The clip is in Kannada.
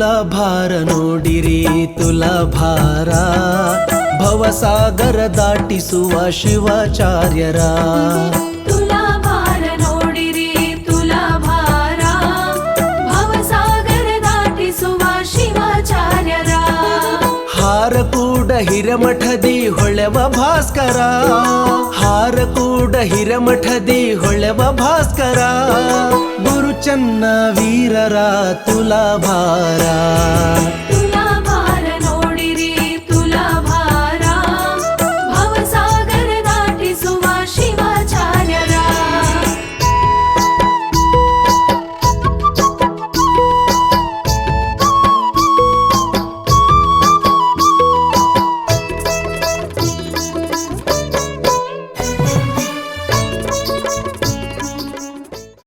ತುಲಾಭಾರ ನೋಡಿರಿ ತುಲಾಭಾರ ಭವಸಾಗರ ದಾಟಿಸುವ ಶಿವಾಚಾರ್ಯರ ತುಲಾಭಾರ ನೋಡಿರಿ ತುಲಾಭಾರ ಭವಸಾಗರ ದಾಟಿಸುವ ಶಿವಾಚಾರ್ಯರ ಹಾರ ಕೂಡ ಹಿರಮಠದಿ ಹೊಳೆವ ಭಾಸ್ಕರ ಹಾರ ಕೂಡ ಹಿರಮಠದಿ ಹೊಳೆವ ಭಾಸ್ಕರ ಗುರುಚನ್ನ ವೀರರ ತುಲಾಭಾರ